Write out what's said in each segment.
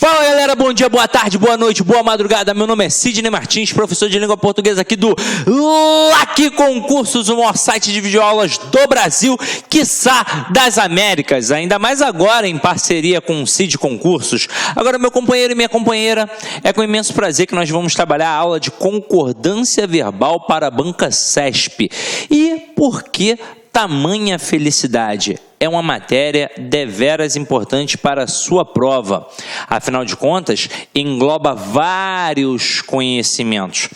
Fala galera, bom dia, boa tarde, boa noite, boa madrugada. Meu nome é Sidney Martins, professor de língua portuguesa aqui do Laqui Concursos, o maior site de videoaulas do Brasil, quiçá das Américas, ainda mais agora em parceria com o Cid Concursos. Agora, meu companheiro e minha companheira, é com imenso prazer que nós vamos trabalhar a aula de concordância verbal para a banca CESP. E por que tamanha felicidade? É uma matéria deveras importante para a sua prova. Afinal de contas, engloba vários conhecimentos.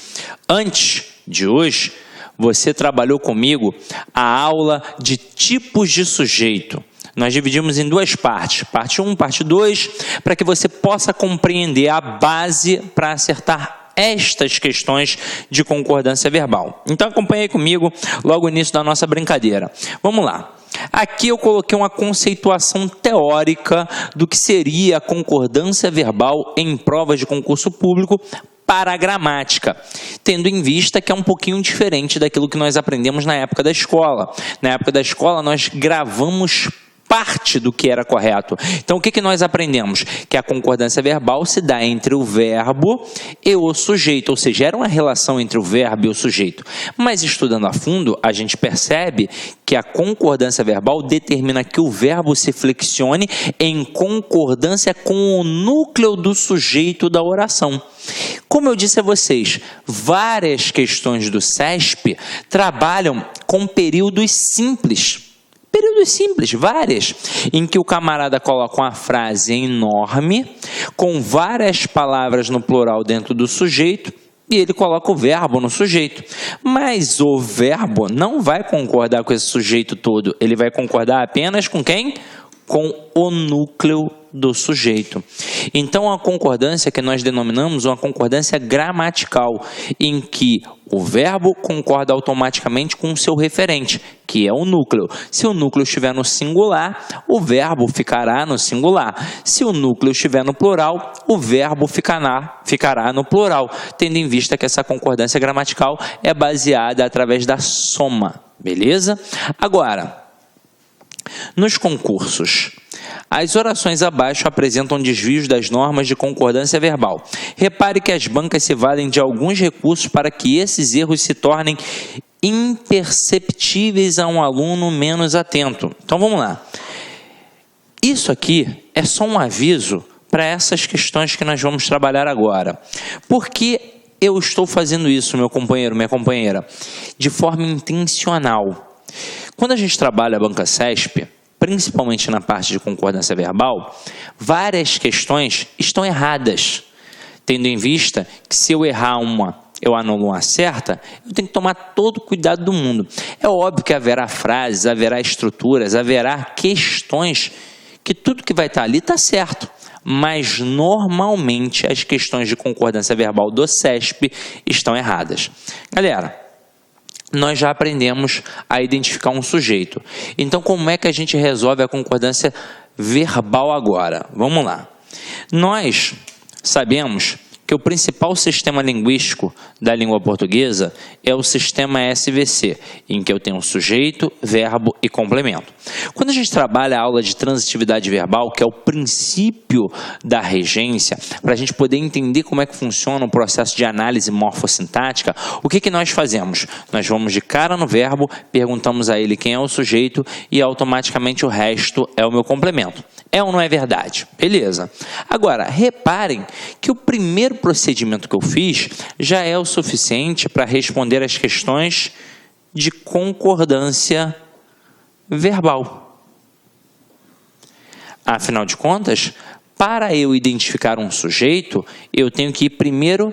Antes de hoje, você trabalhou comigo a aula de tipos de sujeito. Nós dividimos em duas partes, parte 1, parte 2, para que você possa compreender a base para acertar estas questões de concordância verbal. Então acompanhe comigo logo o início da nossa brincadeira. Vamos lá. Aqui eu coloquei uma conceituação teórica do que seria a concordância verbal em provas de concurso público para a gramática, tendo em vista que é um pouquinho diferente daquilo que nós aprendemos na época da escola. Na época da escola nós gravamos parte do que era correto. Então, o que nós aprendemos? Que a concordância verbal se dá entre o verbo e o sujeito, ou seja, era uma relação entre o verbo e o sujeito. Mas, estudando a fundo, a gente percebe que a concordância verbal determina que o verbo se flexione em concordância com o núcleo do sujeito da oração. Como eu disse a vocês, várias questões do CESP trabalham com períodos simples. Períodos simples, várias, em que o camarada coloca uma frase enorme, com várias palavras no plural dentro do sujeito, e ele coloca o verbo no sujeito. Mas o verbo não vai concordar com esse sujeito todo, ele vai concordar apenas com quem? Com o núcleo do sujeito. Então, a concordância que nós denominamos uma concordância gramatical, em que o verbo concorda automaticamente com o seu referente, que é o núcleo. Se o núcleo estiver no singular, o verbo ficará no singular. Se o núcleo estiver no plural, o verbo ficará no plural, tendo em vista que essa concordância gramatical é baseada através da soma, beleza? Agora, nos concursos, as orações abaixo apresentam desvios das normas de concordância verbal. Repare que as bancas se valem de alguns recursos para que esses erros se tornem imperceptíveis a um aluno menos atento. Então vamos lá. Isso aqui é só um aviso para essas questões que nós vamos trabalhar agora. Por que eu estou fazendo isso, meu companheiro, minha companheira? De forma intencional. Quando a gente trabalha a banca CESP, principalmente na parte de concordância verbal, várias questões estão erradas, tendo em vista que se eu errar uma, eu anulo uma certa, eu tenho que tomar todo o cuidado do mundo. É óbvio que haverá frases, haverá estruturas, haverá questões que tudo que vai estar ali está certo, mas normalmente as questões de concordância verbal do CESP estão erradas. Galera, nós já aprendemos a identificar um sujeito. Então, como é que a gente resolve a concordância verbal agora? Vamos lá. Nós sabemos que o principal sistema linguístico da língua portuguesa é o sistema SVC, em que eu tenho sujeito, verbo e complemento. Quando a gente trabalha a aula de transitividade verbal, que é o princípio da regência, para a gente poder entender como é que funciona o processo de análise morfossintática, o que nós fazemos? Nós vamos de cara no verbo, perguntamos a ele quem é o sujeito e automaticamente o resto é o meu complemento. É ou não é verdade? Beleza. Agora, reparem que o primeiro procedimento que eu fiz já é o suficiente para responder as questões de concordância verbal. Afinal de contas, para eu identificar um sujeito, eu tenho que ir primeiro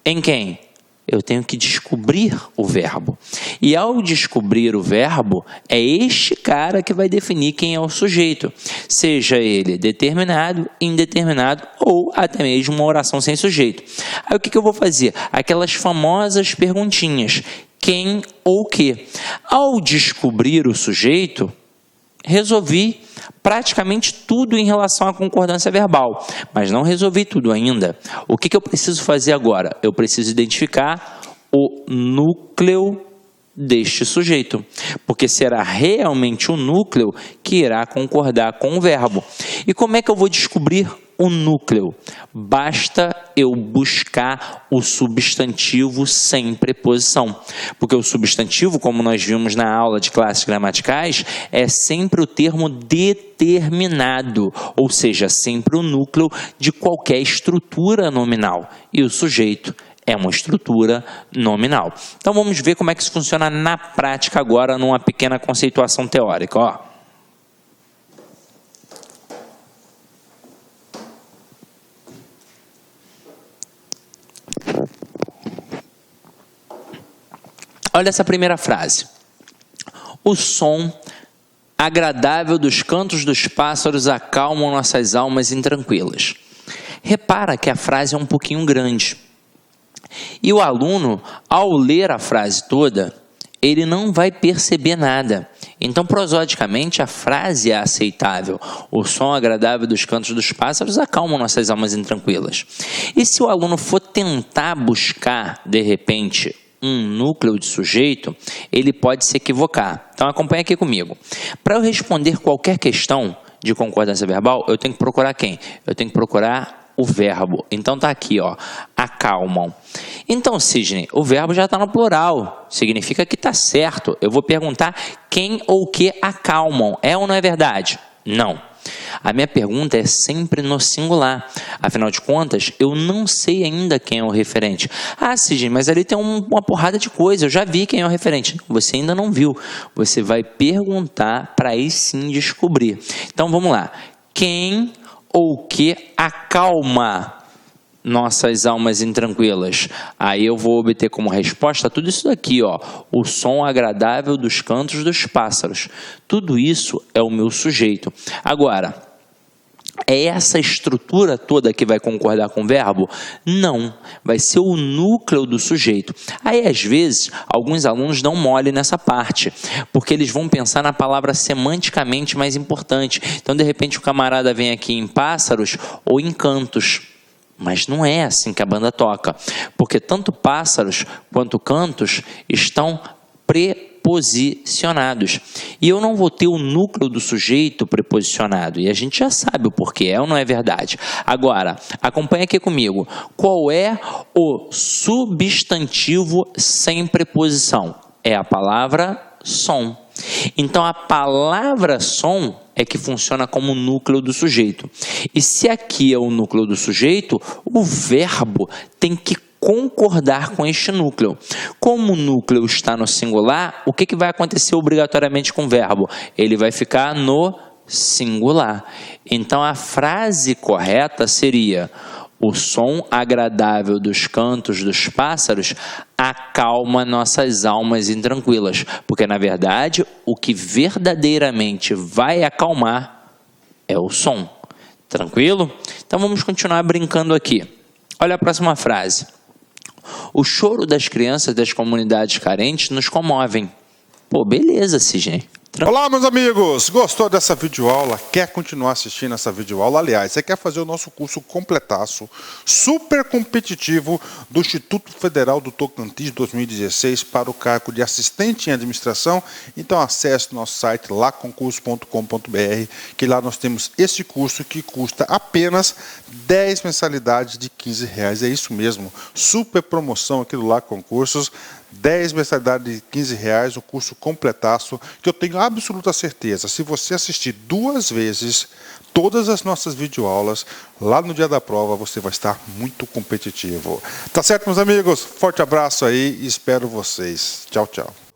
em quem? Eu tenho que descobrir o verbo. E ao descobrir o verbo, é este cara que vai definir quem é o sujeito. Seja ele determinado, indeterminado ou até mesmo uma oração sem sujeito. Aí o que eu vou fazer? Aquelas famosas perguntinhas. Quem ou que? Ao descobrir o sujeito, resolvi praticamente tudo em relação à concordância verbal, mas não resolvi tudo ainda. O que eu preciso fazer agora? Eu preciso identificar o núcleo deste sujeito, porque será realmente o núcleo que irá concordar com o verbo. E como é que eu vou descobrir o núcleo. Basta eu buscar o substantivo sem preposição. Porque o substantivo, como nós vimos na aula de classes gramaticais, é sempre o termo determinado, ou seja, sempre o núcleo de qualquer estrutura nominal. E o sujeito é uma estrutura nominal. Então vamos ver como é que isso funciona na prática agora, numa pequena conceituação teórica. Ó. Olha essa primeira frase. O som agradável dos cantos dos pássaros acalmam nossas almas intranquilas. Repara que a frase é um pouquinho grande. E o aluno, ao ler a frase toda, ele não vai perceber nada. Então, prosodicamente, a frase é aceitável. O som agradável dos cantos dos pássaros acalma nossas almas intranquilas. E se o aluno for tentar buscar, de repente, um núcleo de sujeito, ele pode se equivocar. Então, acompanha aqui comigo. Para eu responder qualquer questão de concordância verbal, eu tenho que procurar quem? Eu tenho que procurar o verbo. Então, tá aqui, ó, acalmam. Então, Sidney, o verbo já está no plural. Significa que está certo. Eu vou perguntar quem ou que acalmam. É ou não é verdade? Não. A minha pergunta é sempre no singular. Afinal de contas, eu não sei ainda quem é o referente. Ah, Sidney, mas ali tem uma porrada de coisa. Eu já vi quem é o referente. Você ainda não viu. Você vai perguntar para aí sim descobrir. Então, vamos lá. Quem ou que acalma nossas almas intranquilas? Aí eu vou obter como resposta tudo isso daqui, ó. O som agradável dos cantos dos pássaros. Tudo isso é o meu sujeito. Agora, é essa estrutura toda que vai concordar com o verbo? Não, vai ser o núcleo do sujeito. Aí, às vezes, alguns alunos dão mole nessa parte, porque eles vão pensar na palavra semanticamente mais importante. Então, de repente, o camarada vem aqui em pássaros ou em cantos. Mas não é assim que a banda toca, porque tanto pássaros quanto cantos estão preposicionados. E eu não vou ter o núcleo do sujeito preposicionado, e a gente já sabe o porquê, é ou não é verdade? Agora, acompanha aqui comigo. Qual é o substantivo sem preposição? É a palavra som. Então, a palavra som é que funciona como núcleo do sujeito. E se aqui é o núcleo do sujeito, o verbo tem que concordar com este núcleo. Como o núcleo está no singular, o que vai acontecer obrigatoriamente com o verbo? Ele vai ficar no singular. Então, a frase correta seria: o som agradável dos cantos dos pássaros acalma nossas almas intranquilas. Porque, na verdade, o que verdadeiramente vai acalmar é o som. Tranquilo? Então, vamos continuar brincando aqui. Olha a próxima frase. O choro das crianças das comunidades carentes nos comovem. Pô, beleza, Sidney. Olá, meus amigos! Gostou dessa videoaula? Quer continuar assistindo essa videoaula? Aliás, você quer fazer o nosso curso completaço, super competitivo do Instituto Federal do Tocantins 2016 para o cargo de assistente em administração? Então acesse o nosso site laconcurso.com.br, que lá nós temos esse curso que custa apenas 10 mensalidades de R$15. É isso mesmo, super promoção aqui do Lá Concursos. 10 mensalidades de R$15, o curso completaço, que eu tenho absoluta certeza, se você assistir 2 vezes todas as nossas videoaulas, lá no dia da prova você vai estar muito competitivo. Tá certo, meus amigos? Forte abraço aí e espero vocês. Tchau, tchau.